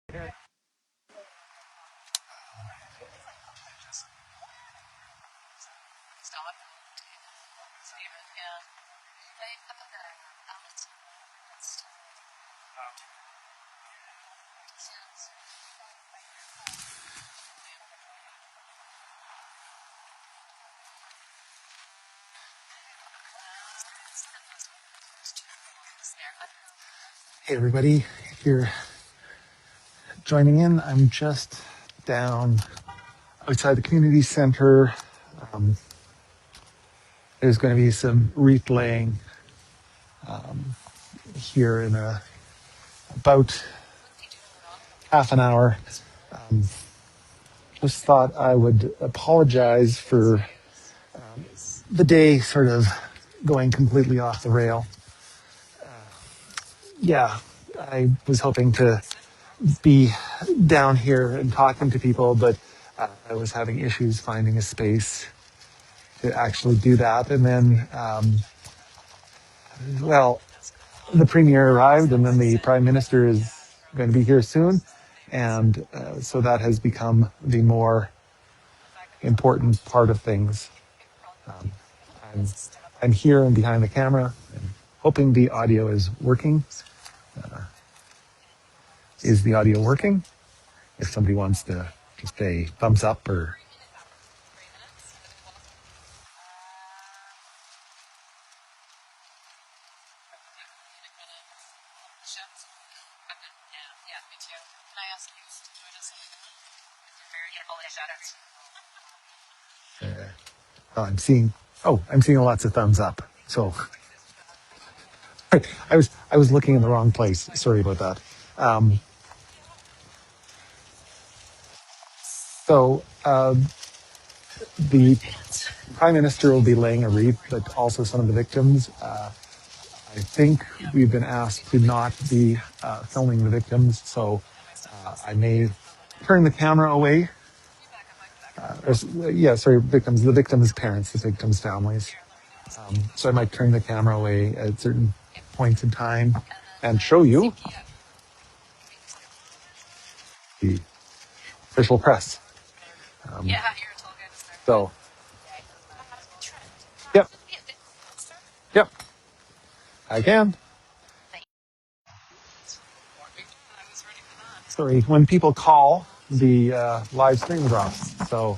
Hey everybody, if you're joining in, I'm just down outside the community center. Um, there's going to be some wreath laying here in about half an hour. Um, just thought I would apologize for the day sort of going completely off the rail. Yeah, I was hoping to be down here and talking to people, but I was having issues finding a space to actually do that. And then, well, the premier arrived, and then the prime minister is going to be here soon. And so that has become the more important part of things. Um, I'm, I'm here and behind the camera, and hoping the audio is working. Is the audio working? If somebody wants to just say thumbs up or. I'm seeing. Oh, I'm seeing lots of thumbs up. So I was looking in the wrong place. Sorry about that. Um, so the prime minister will be laying a wreath, but also some of the victims. I think we've been asked to not be filming the victims, so I may turn the camera away. Sorry, victims. The victims' parents, the victims' families. So I might turn the camera away at certain points in time and show you the official press. Um, so, yep, yep, I can. Sorry, when people call, the live stream drops. So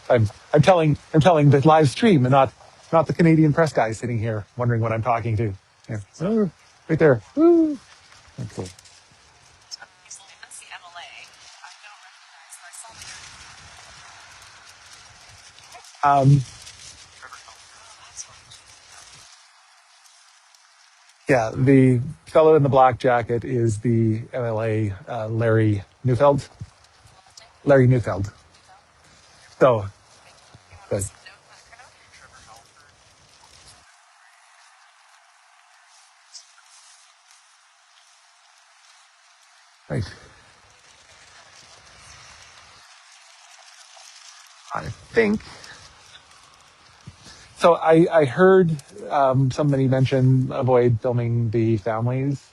I'm telling the live stream and not the Canadian press guy sitting here wondering what I'm talking to. Yeah. Oh, right there. Woo. That's cool. Um, yeah, the fellow in the black jacket is the MLA Larry Neufeld. Larry Neufeld. So, good. Right. I think so. I heard somebody mention avoid filming the families,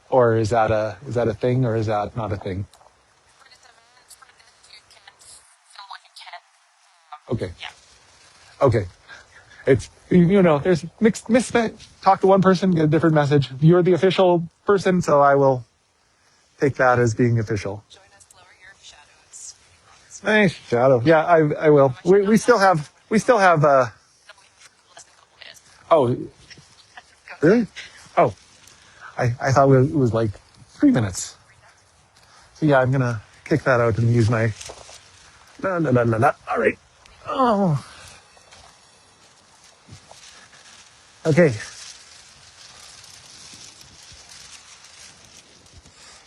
or is that a thing, or is that not a thing? Okay. Okay. It's there's mixed. Talk to one person, get a different message. You're the official person, so I will take that as being official. Nice shadow. Yeah, I will. We still have. Oh, really? Oh, I thought it was like 3 minutes. So yeah, I'm gonna kick that out and use my. La, la, la, la, la. All right. Oh, okay.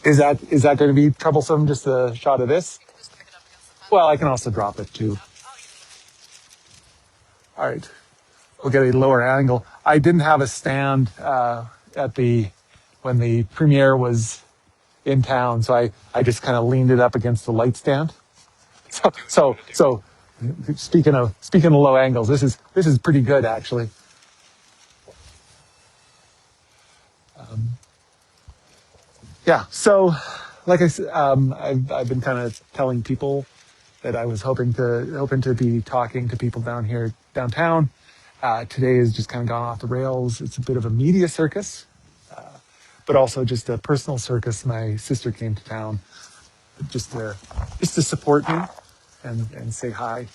Is that going to be troublesome? Just a shot of this? Well, I can also drop it too. All right. We'll get a lower angle. I didn't have a stand when the premiere was in town, so I just kind of leaned it up against the light stand. So speaking of low angles, this is pretty good actually. Yeah. So like I've been kind of telling people that I was hoping to be talking to people down here downtown. Today has just kind of gone off the rails. It's a bit of a media circus, but also just a personal circus. My sister came to town just to support me and say hi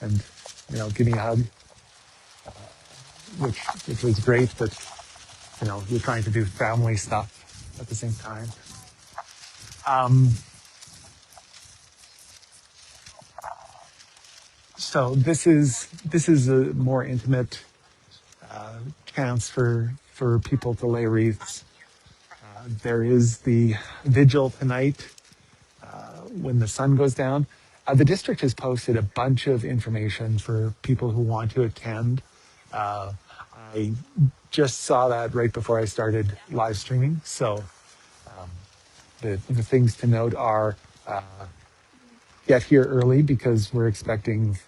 and give me a hug, which was great. But you're trying to do family stuff at the same time. Um, so this is a more intimate chance for people to lay wreaths. There is the vigil tonight when the sun goes down. The district has posted a bunch of information for people who want to attend. Uh, I just saw that right before I started live streaming. So the things to note are get here early because we're expecting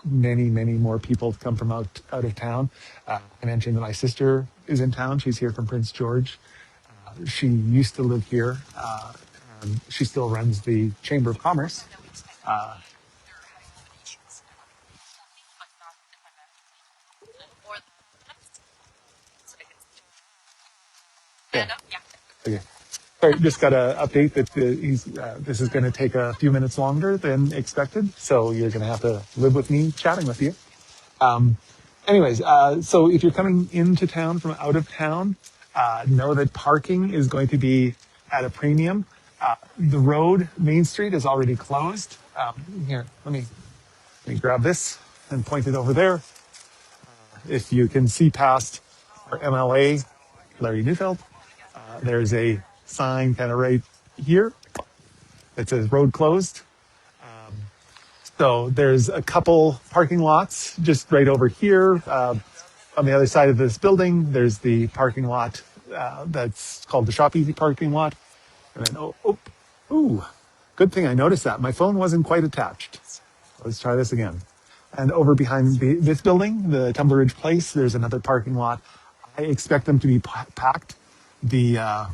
many more people to come from out of town. I mentioned that my sister is in town. She's here from Prince George. She used to live here. And she still runs the Chamber of Commerce. Uh, yeah. Okay. Sorry, just got an update that this is going to take a few minutes longer than expected. So you're going to have to live with me chatting with you. Um, anyways, so if you're coming into town from out of town, know that parking is going to be at a premium. The road, Main Street, is already closed. Here, let me grab this and point it over there. If you can see past our MLA, Larry Neufeld, there's a sign kind of right here that says road closed. So there's a couple parking lots just right over here. On the other side of this building, there's the parking lot that's called the Shop Easy parking lot. And then, ooh, good thing I noticed that. My phone wasn't quite attached. Let's try this again. And over behind this building, the Tumbler Ridge Place, there's another parking lot. I expect them to be packed. The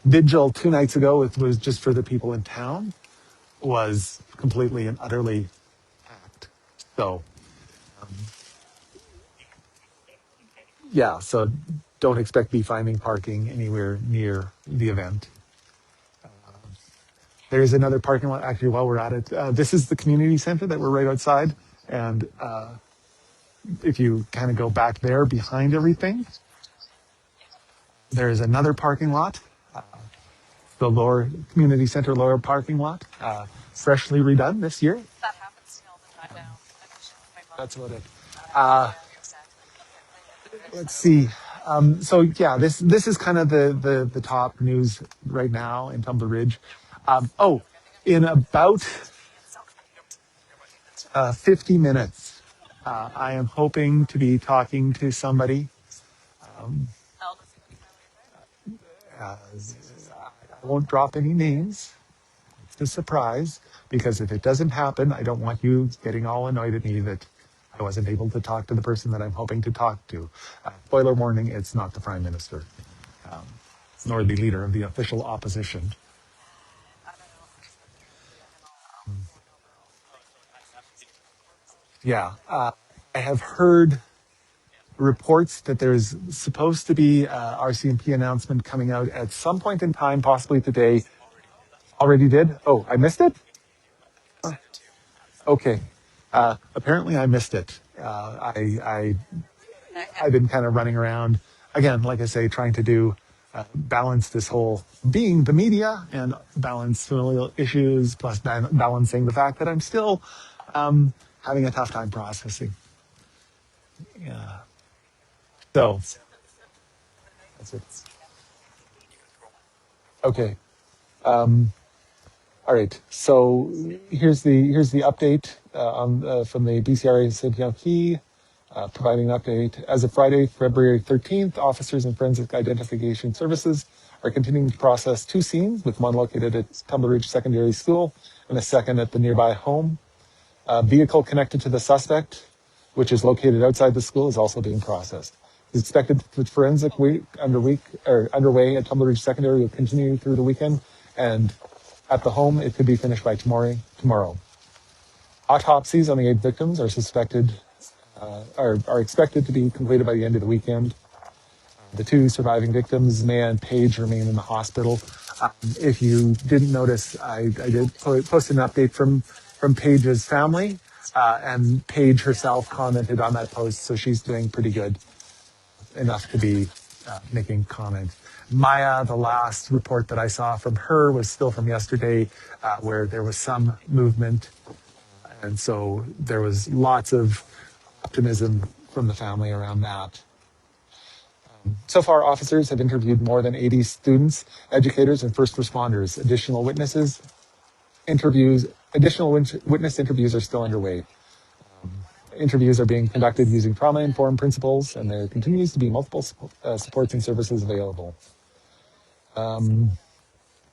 vigil 2 nights ago, it was just for the people in town, was completely and utterly packed. So, yeah, so don't expect to be finding parking anywhere near the event. There's another parking lot, actually, while we're at it. This is the community center that we're right outside. And if you kind of go back there behind everything, there's another parking lot, the lower community center lower parking lot, freshly redone this year. That happens to me all the time now. That's about it. Uh, let's see. So yeah, this is kind of the top news right now in Tumbler Ridge. In about 50 minutes, I am hoping to be talking to somebody. I won't drop any names. It's a surprise, because if it doesn't happen, I don't want you getting all annoyed at me that I wasn't able to talk to the person that I'm hoping to talk to. Spoiler warning, it's not the Prime Minister, nor the leader of the official opposition. Yeah, I have heard reports that there's supposed to be a RCMP announcement coming out at some point in time, possibly today. Already did? Oh, I missed it? Okay. Apparently I missed it. I've been kind of running around, again, like I say, trying to balance this whole being the media and balance familial issues, plus balancing the fact that I'm still having a tough time processing. Yeah. So that's it. Okay. All right. So here's the update from the BCRA Centennial Key, providing an update. As of Friday, February 13th, officers and forensic identification services are continuing to process 2 scenes, with one located at Tumbler Ridge Secondary School and a second at the nearby home. A vehicle connected to the suspect, which is located outside the school, is also being processed. It's expected that the forensic week underway at Tumbler Ridge Secondary will continue through the weekend, and at the home, it could be finished by tomorrow. Autopsies on the 8 victims are expected to be completed by the end of the weekend. The 2 surviving victims, Maya and Paige, remain in the hospital. If you didn't notice, I did post an update from Paige's family, and Paige herself commented on that post, so she's doing pretty good, enough to be making comment. Maya, the last report that I saw from her was still from yesterday, where there was some movement, and so there was lots of optimism from the family around that. So far, officers have interviewed more than 80 students, educators, and first responders. Additional witness interviews are still underway. Interviews are being conducted using trauma-informed principles, and there continues to be multiple supports and services available.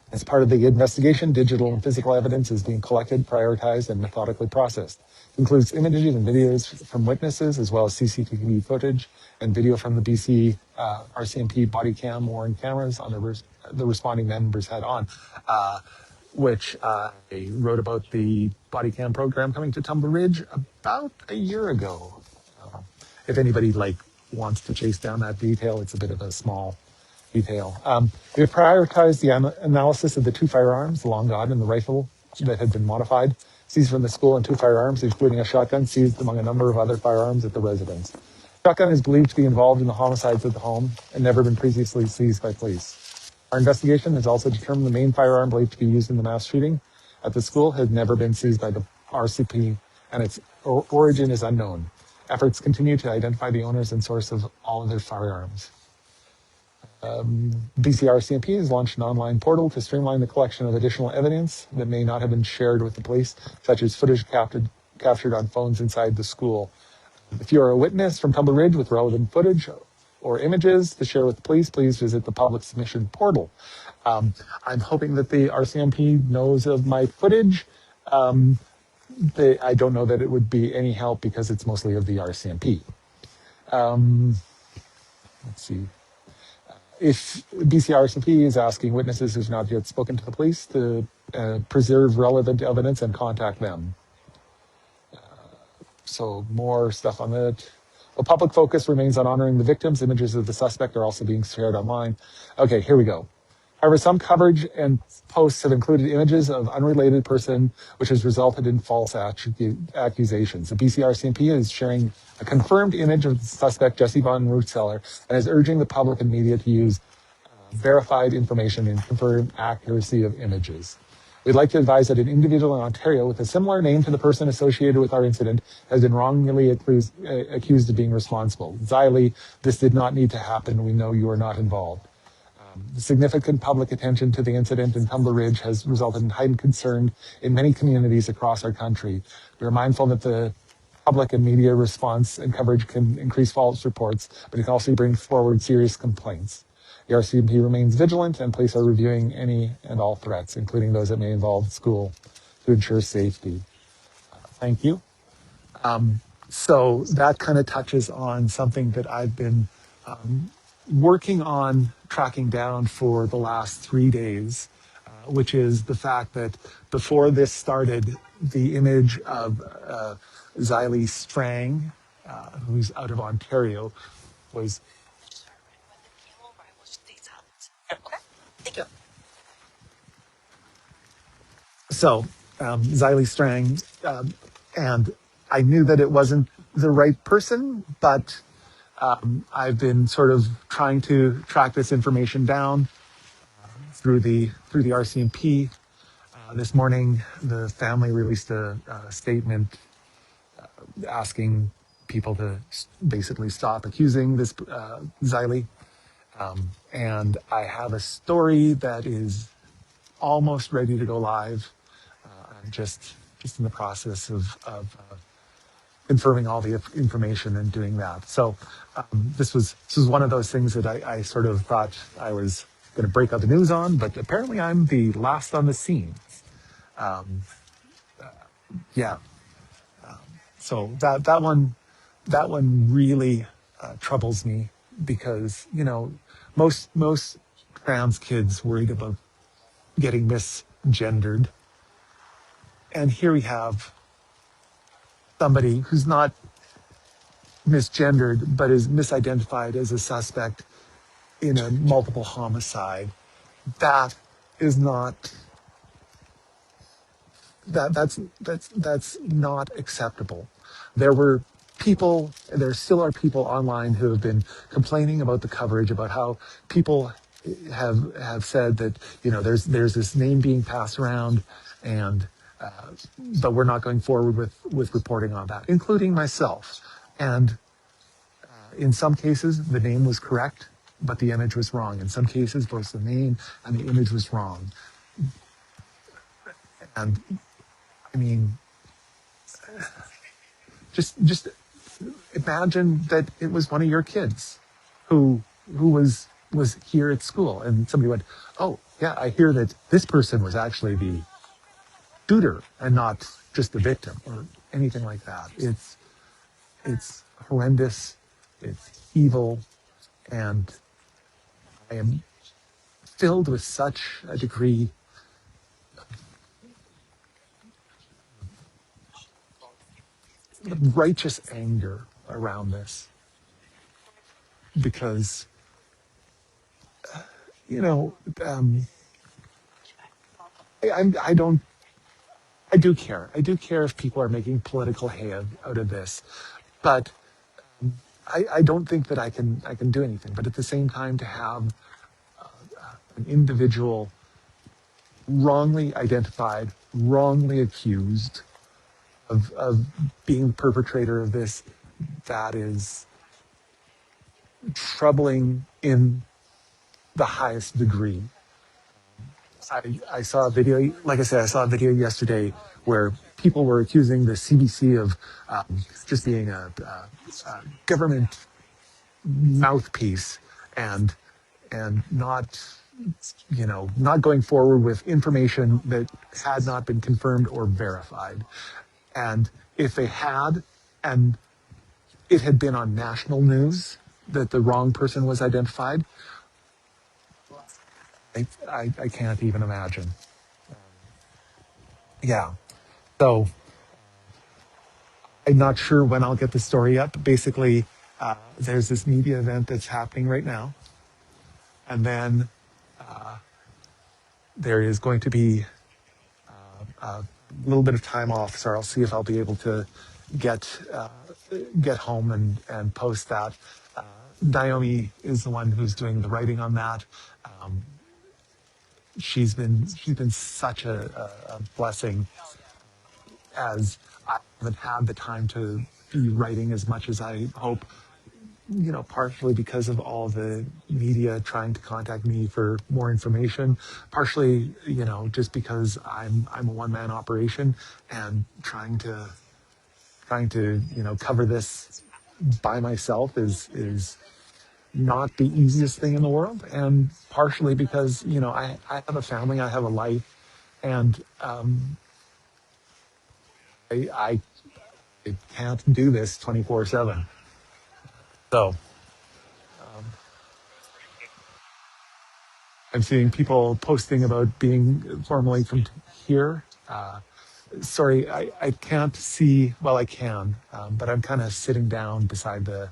As part of the investigation, digital and physical evidence is being collected, prioritized, and methodically processed. It includes images and videos from witnesses, as well as CCTV footage and video from the BC RCMP body cam worn cameras on the responding members had on, which I wrote about the body cam program coming to Tumbler Ridge about a year ago. If anybody wants to chase down that detail, it's a bit of a small detail. We have prioritized the analysis of the 2 firearms, the long gun and the rifle that had been modified, seized from the school, and 2 firearms, including a shotgun seized among a number of other firearms at the residence. Shotgun is believed to be involved in the homicides at the home and never been previously seized by police. Our investigation has also determined the main firearm believed to be used in the mass shooting at the school has never been seized by the RCP, and its origin is unknown. Efforts continue to identify the owners and source of all of their firearms. BC RCMP has launched an online portal to streamline the collection of additional evidence that may not have been shared with the police, such as footage captured on phones inside the school. If you are a witness from Tumbler Ridge with relevant footage or images to share with the police, please visit the public submission portal. I'm hoping that the RCMP knows of my footage. I don't know that it would be any help because it's mostly of the RCMP. Let's see. If BC RCMP is asking witnesses who've not yet spoken to the police to preserve relevant evidence and contact them. So more stuff on that. Well, public focus remains on honoring the victims. Images of the suspect are also being shared online. Okay, here we go. However, some coverage and posts have included images of unrelated person, which has resulted in false accusations. The BC RCMP is sharing a confirmed image of the suspect, Jesse Von Rootseller, and is urging the public and media to use verified information and confirm accuracy of images. We'd like to advise that an individual in Ontario with a similar name to the person associated with our incident has been wrongly accused of being responsible. Xylee, this did not need to happen. We know you are not involved. The significant public attention to the incident in Tumbler Ridge has resulted in heightened concern in many communities across our country. We are mindful that the public and media response and coverage can increase false reports, but it can also bring forward serious complaints. The RCMP remains vigilant, and police are reviewing any and all threats, including those that may involve the school, to ensure safety. Thank you. So that kind of touches on something that I've been working on tracking down for the last 3 days, which is the fact that before this started, the image of Xylee Strang, who's out of Ontario, was... So, Xylee Strang, and I knew that it wasn't the right person, but I've been sort of trying to track this information down through the RCMP. This morning, the family released a statement asking people to basically stop accusing this Xylee. And I have a story that is almost ready to go live. I'm just in the process of confirming all the information and doing that. So this was one of those things that I sort of thought I was going to break out the news on, but apparently I'm the last on the scene. So that one really troubles me because most trans kids worried about getting misgendered, and here we have somebody who's not misgendered but is misidentified as a suspect in a multiple homicide. That is not that's not acceptable. There were people, there still are people online who have been complaining about the coverage, about how people have said that there's this name being passed around, and but we're not going forward with reporting on that, including myself. And in some cases, the name was correct, but the image was wrong. In some cases, both the name and the image was wrong. And I mean, just imagine that it was one of your kids who was here at school, and somebody went, "Oh, yeah, I hear that this person was actually the shooter and not just the victim," or anything like that. It's horrendous. It's evil, and I am filled with such a degree of righteous anger around this, because you know um, I don't. I do care. I do care if people are making political hay out of this, but I don't think that I can do anything. But at the same time, to have an individual wrongly identified, wrongly accused of being the perpetrator of this, that is troubling in the highest degree. I saw a video, like I said, I saw a video yesterday where people were accusing the CBC of just being a government mouthpiece, and not not going forward with information that had not been confirmed or verified. And if they had, and it had been on national news that the wrong person was identified, I can't even imagine. Yeah. So I'm not sure when I'll get the story up. Basically, there's this media event that's happening right now. And then there is going to be a little bit of time off. So I'll see if I'll be able to get get home and post that. Naomi is the one who's doing the writing on that. Um, she's been such a blessing, as I haven't had the time to be writing as much as I hope, partially because of all the media trying to contact me for more information, partially, just because I'm a one-man operation, and trying to cover this by myself is not the easiest thing in the world, and partially because I have a family, I have a life, and I can't do this 24/7. So I'm seeing people posting about being formerly from here. Sorry, I can't see. Well, I can, but I'm kind of sitting down beside the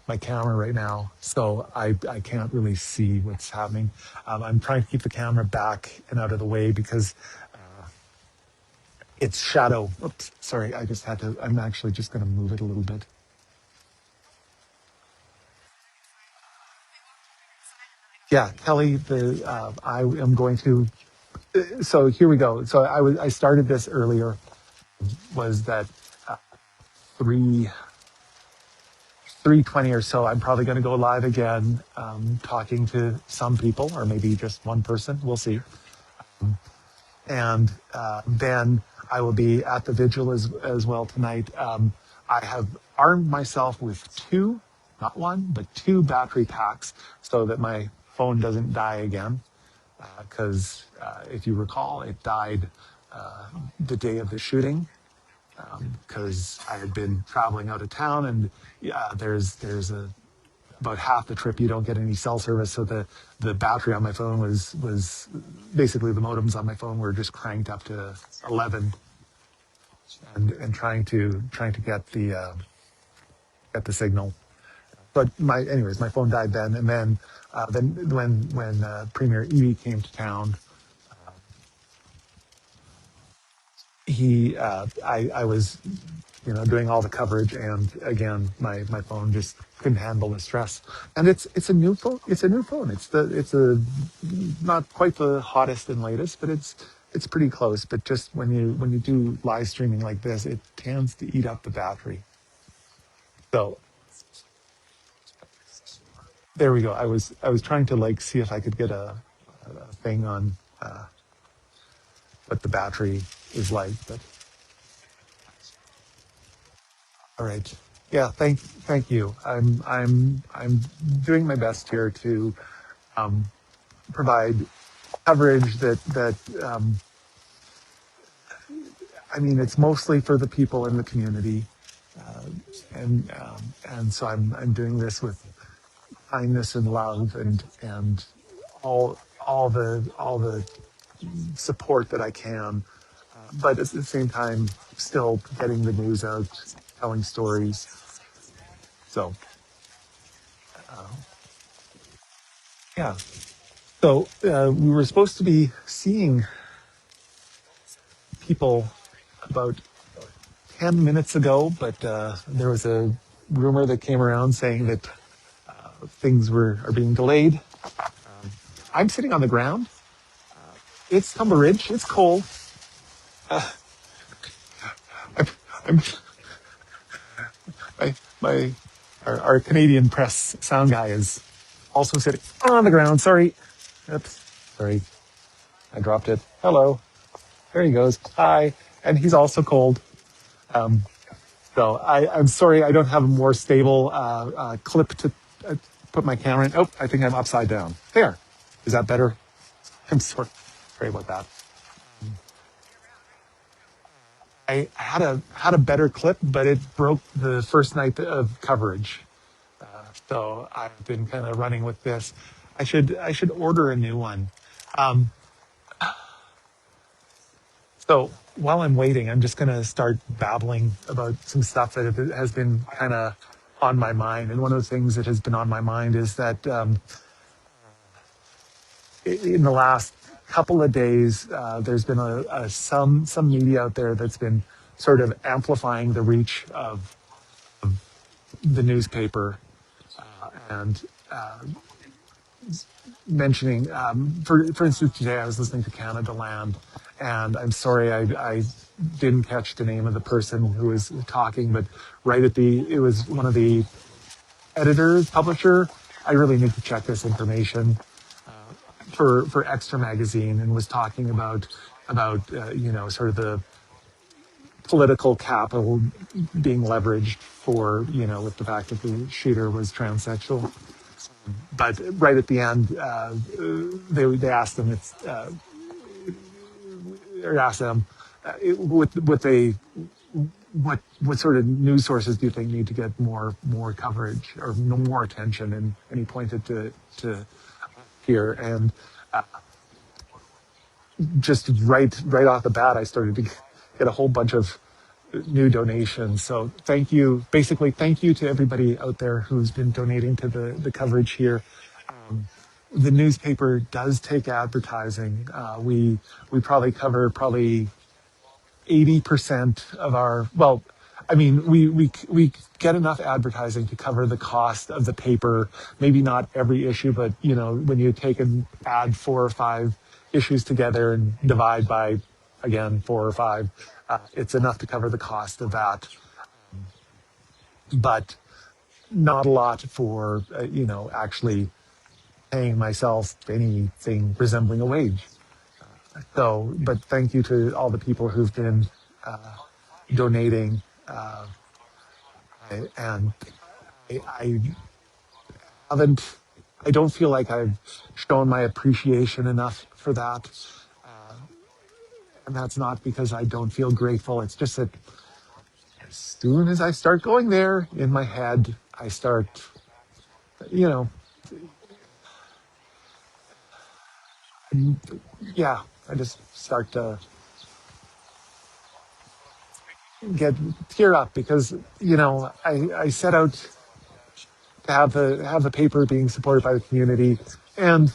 my camera right now, so I can't really see what's happening. I'm trying to keep the camera back and out of the way because it's shadow. Oops, sorry, I just had to. I'm actually just going to move it a little bit. Yeah, Kelly, I am going to. So here we go. So I started this earlier. Was that 3:20 or so? I'm probably going to go live again, talking to some people, or maybe just one person. We'll see. And then I will be at the vigil as well tonight. I have armed myself with two, not one, but two battery packs, so that my phone doesn't die again. Because if you recall, it died the day of the shooting, because I had been traveling out of town, and yeah, there's a about half the trip you don't get any cell service, so the battery on my phone was basically the modems on my phone were just cranked up to 11, and trying to get the signal. But my phone died then, and then when Premier Evie came to town, I was doing all the coverage, and again my phone just couldn't handle the stress. And it's a new phone. It's a not quite the hottest and latest, but it's pretty close. But just when you do live streaming like this, it tends to eat up the battery. So there we go. I was trying to like see if I could get a thing on what the battery is like, but all right. Yeah, thank you. I'm doing my best here to provide coverage that I mean, it's mostly for the people in the community, and so I'm doing this with kindness and love, and all the support that I can, but at the same time still getting the news out, telling stories. So yeah. So we were supposed to be seeing people about 10 minutes ago, but there was a rumor that came around saying that things are being delayed. I'm sitting on the ground. It's Tumbler Ridge. It's cold. I'm, I'm my our Canadian press sound guy is also sitting on the ground. Sorry. Oops. Sorry. I dropped it. Hello. There he goes. Hi. And he's also cold. Um, So I'm sorry, I don't have a more stable clip to put my camera in. Oh, I think I'm upside down. There. Is that better? I'm sorry about that. I had a better clip, but it broke the first night of coverage. So I've been kind of running with this. I should order a new one. Um, so while I'm waiting, I'm just going to start babbling about some stuff that has been kind of on my mind. And one of the things that has been on my mind is that in the last couple of days, there's been some media out there that's been sort of amplifying the reach of the newspaper, and mentioning, for instance, today I was listening to Canada Land, and I'm sorry I didn't catch the name of the person who was talking, but it was one of the editors, publisher. I really need to check this information for Extra Magazine, and was talking about sort of the political capital being leveraged for with the fact that the shooter was transsexual. But right at the end, they asked them what they what sort of news sources do you think need to get more coverage or more attention, and he pointed to here, and just right off the bat, I started to get a whole bunch of new donations. So thank you, basically thank you to everybody out there who's been donating to the coverage here. The newspaper does take advertising. We probably cover 80% of our, well, I mean, we get enough advertising to cover the cost of the paper. Maybe not every issue, but when you take and add 4 or 5 issues together and divide by, again, 4 or 5, it's enough to cover the cost of that. But not a lot for actually paying myself anything resembling a wage. So, but thank you to all the people who've been donating, and I haven't. I don't feel like I've shown my appreciation enough for that, and that's not because I don't feel grateful. It's just that as soon as I start going there in my head, I start, you know, yeah, I just start to get tear up because I set out to have the paper being supported by the community, and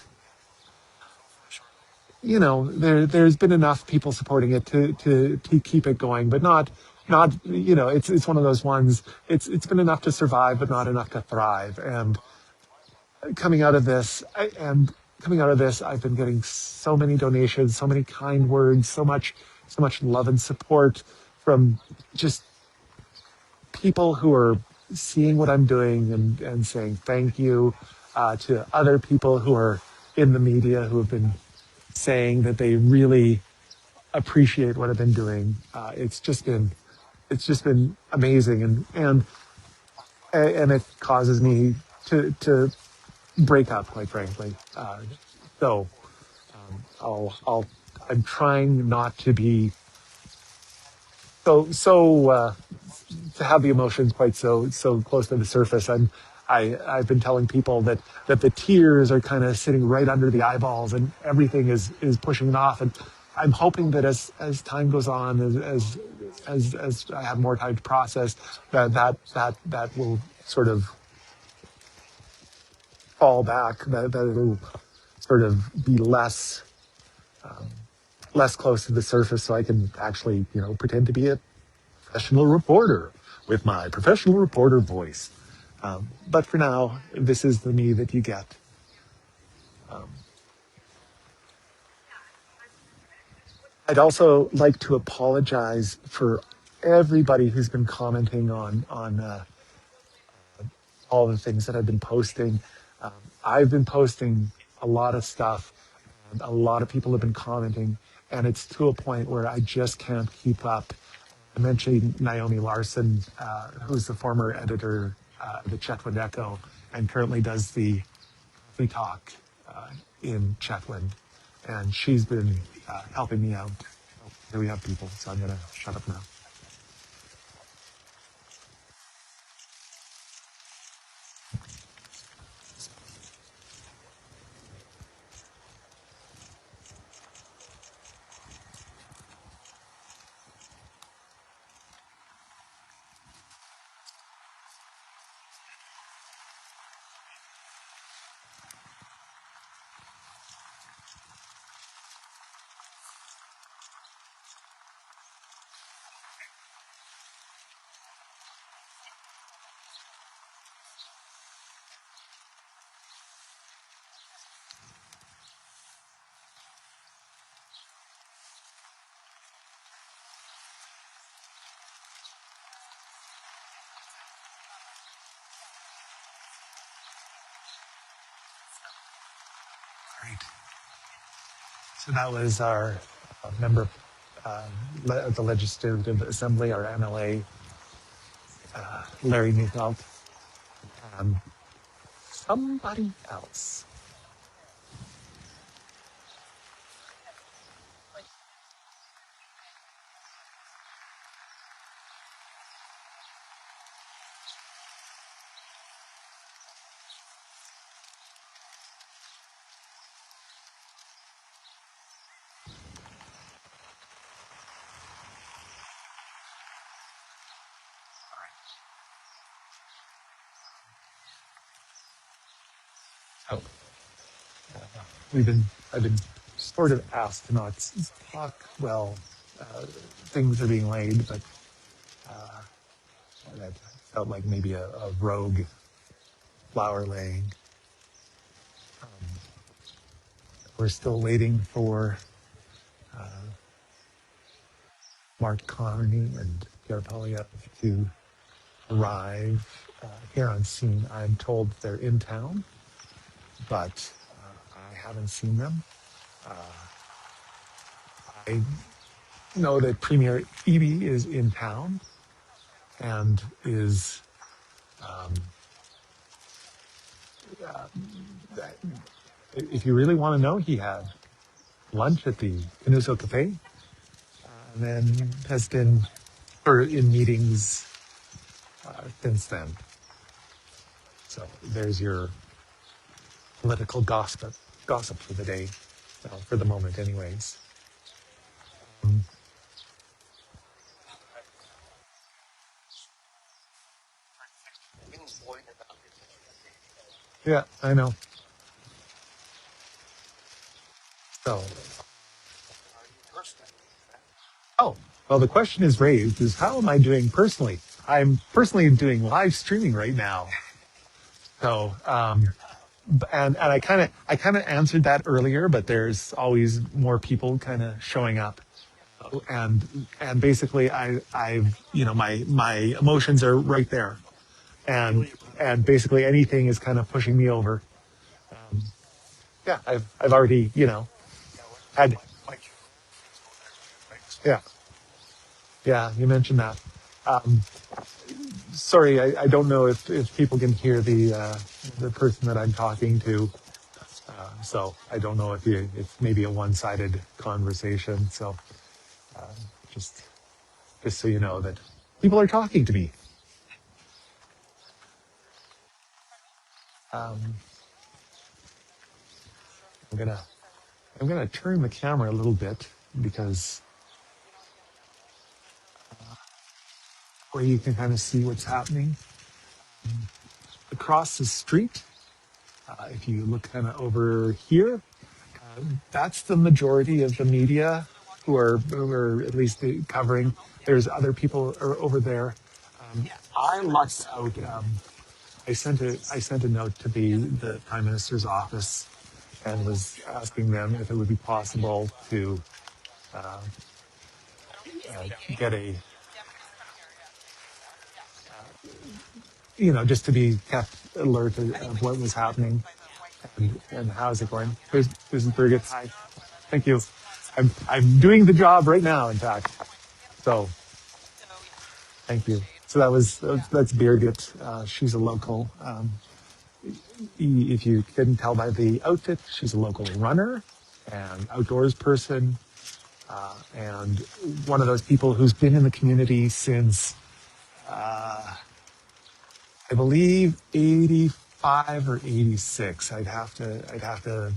there's been enough people supporting it to keep it going, but not it's one of those ones. It's been enough to survive, but not enough to thrive. And coming out of this, I've been getting so many donations, so many kind words, so much love and support from just people who are seeing what I'm doing and saying thank you, to other people who are in the media who have been saying that they really appreciate what I've been doing. It's just been amazing, and it causes me to break up, quite frankly. So I'm trying not to be to have the emotions quite so close to the surface. I've been telling people that the tears are kind of sitting right under the eyeballs, and everything is pushing it off. And I'm hoping that as time goes on, as I have more time to process, that will sort of fall back. That it'll sort of be less close to the surface, so I can actually pretend to be a professional reporter with my professional reporter voice. But for now, this is the me that you get. I'd also like to apologize for everybody who's been commenting on all the things that I've been posting. Um, I've been posting a lot of stuff, and a lot of people have been commenting, and it's to a point where I just can't keep up. I mentioned Naomi Larson, who's the former editor of the Chetwynd Echo and currently does the Free Talk in Chetwynd, and she's been helping me out. Here we have people, so I'm gonna shut up now. Great. So that was our member of the Legislative Assembly, our MLA, Larry Neufeld. Um, Somebody else. Oh, I've been sort of asked to not talk while things are being laid, but that felt like maybe a rogue flower laying. We're still waiting for Mark Carney and Pierre Polyev to arrive here on scene. I'm told they're in town, but I haven't seen them. I know that Premier Eby is in town and is, um, if you really want to know, he had lunch at the Canuso Cafe, and then has been or in meetings since then. So there's your political gossip for the day, for the moment, anyways. Yeah, I know. So, oh, well, the question is raised is how am I doing personally? I'm personally doing live streaming right now. So, and I kind of answered that earlier, but there's always more people kind of showing up, and basically I've my emotions are right there, and basically anything is kind of pushing me over. Yeah, I've already had. Yeah, yeah, you mentioned that. Um, Sorry, I don't know if people can hear the person that I'm talking to. So I don't know if it's maybe a one-sided conversation. So just just so you know that people are talking to me. Um, I'm gonna I'm gonna turn the camera a little bit because where you can kind of see what's happening across the street. If you look kind of over here, that's the majority of the media who are at least covering. There's other people over there. I lucked out. I sent a note to the Prime Minister's office and was asking them if it would be possible to uh, get a, just to be kept alert of what was happening and how's it going. There's Birgit. Hi. Thank you. I'm doing the job right now, in fact. So thank you. So that's Birgit. She's a local. If you couldn't tell by the outfit, she's a local runner and outdoors person, and one of those people who's been in the community since I believe 85 or 86. I'd have to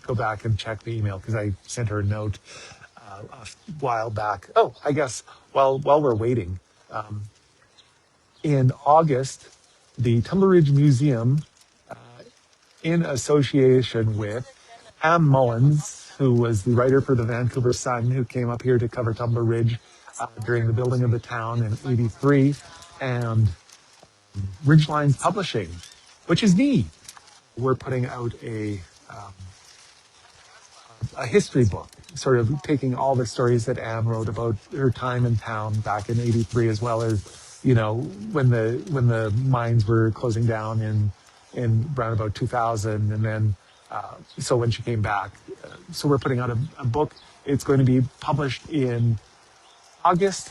go back and check the email because I sent her a note a while back. Oh, I guess while we're waiting, in August, the Tumbler Ridge Museum, in association with Am Mullins, who was the writer for the Vancouver Sun, who came up here to cover Tumbler Ridge during the building of the town in '83, and Ridgelines Publishing, which is me. We're putting out a history book, sort of taking all the stories that Anne wrote about her time in town back in '83, as well as when the mines were closing down in around about 2000, and then so when she came back. So we're putting out a book. It's going to be published in August.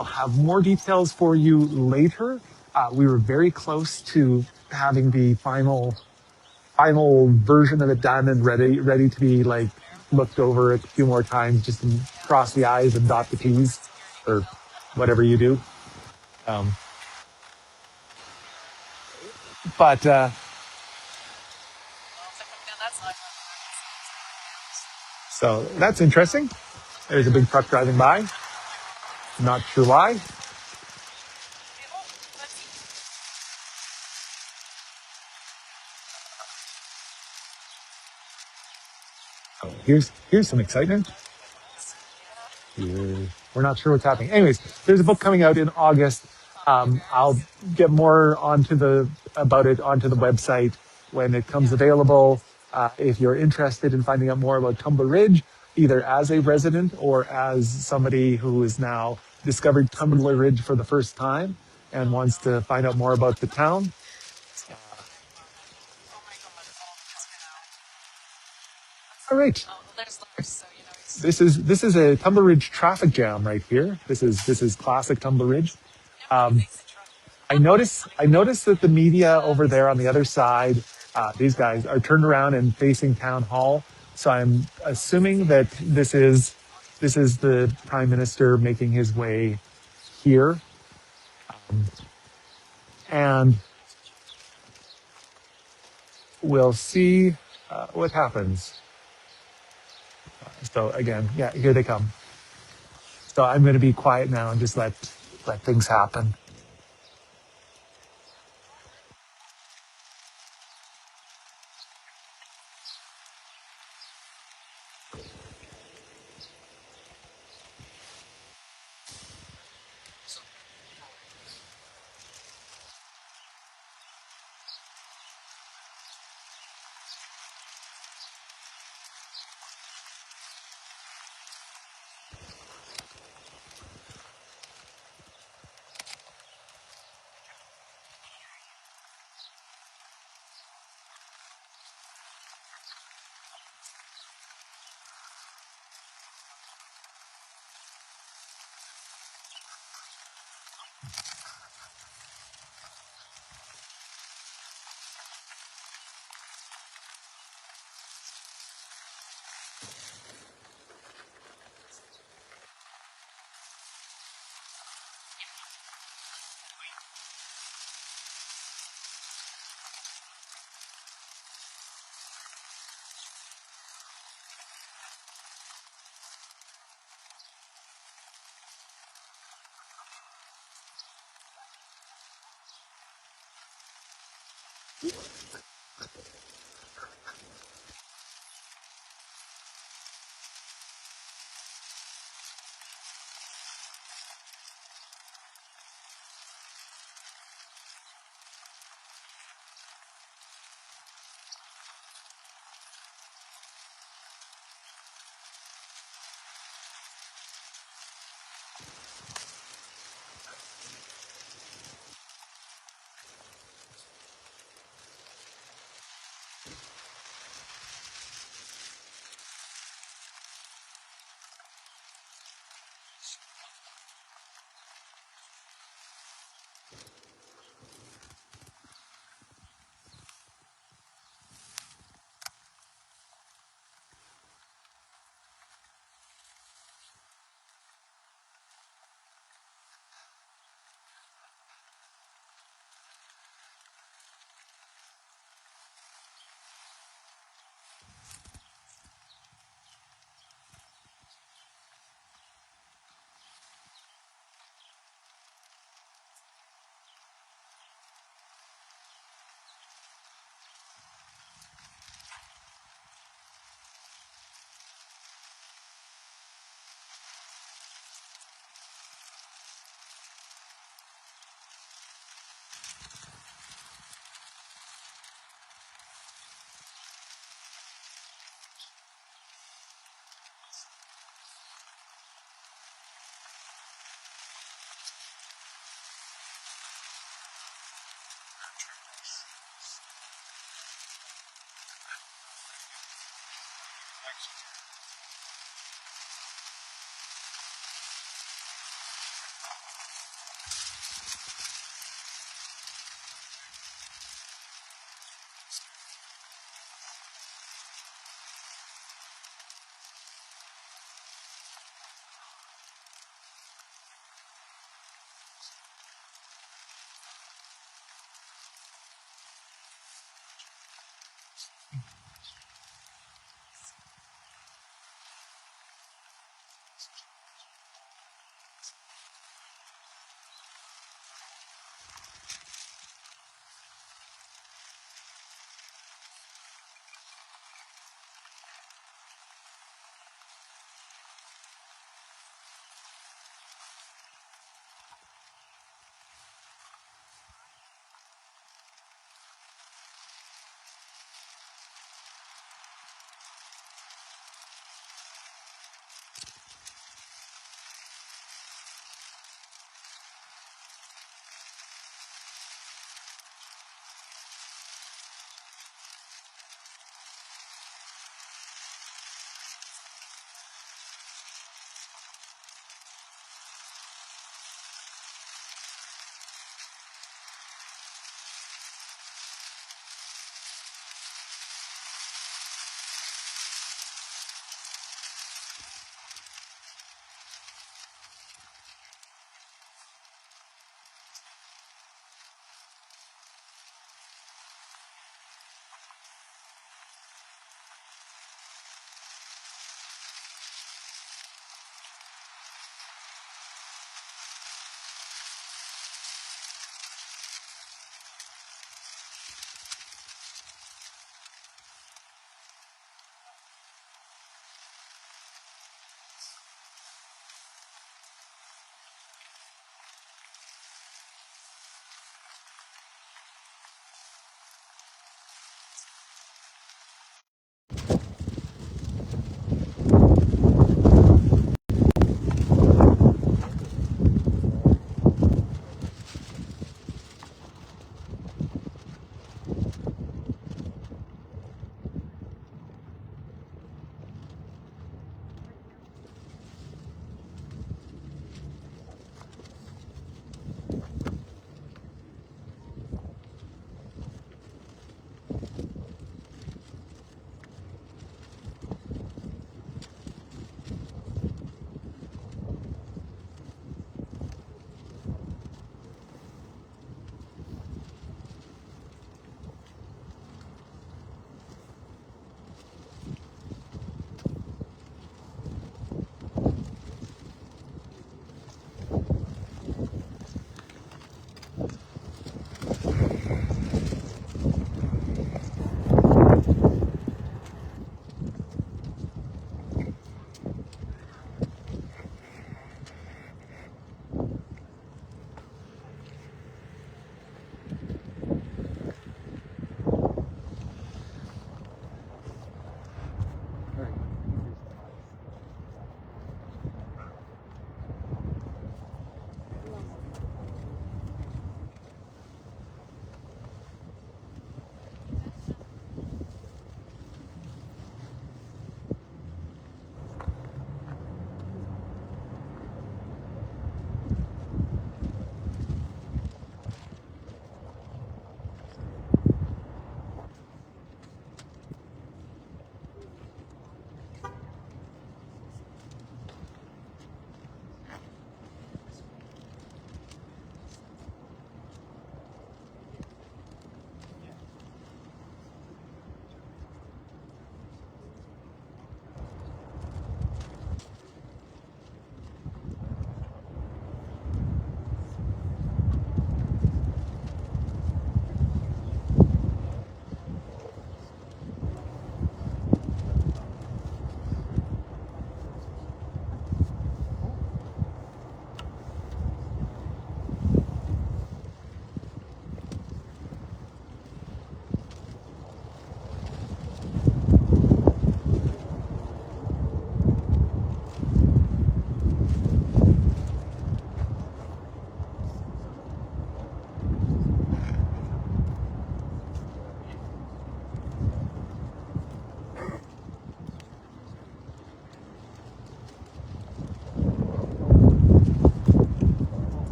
I'll have more details for you later. We were very close to having the final version of it done and ready to be like looked over a few more times, just to cross the I's and dot the T's, or whatever you do. Um, but so that's interesting. There's a big truck driving by. Not sure why. Oh, here's some excitement. We're not sure what's happening. Anyways, there's a book coming out in August. I'll get more about it onto the website when it comes available. If you're interested in finding out more about Tumbler Ridge, either as a resident or as somebody who has now discovered Tumbler Ridge for the first time and wants to find out more about the town. All right. This is a Tumbler Ridge traffic jam right here. This is classic Tumbler Ridge. Um, I noticed that the media over there on the other side, these guys are turned around and facing town hall. So I'm assuming that this is the prime minister making his way here, and we'll see what happens. So again, yeah, here they come. So I'm going to be quiet now and just let things happen.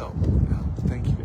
So, yeah, thank you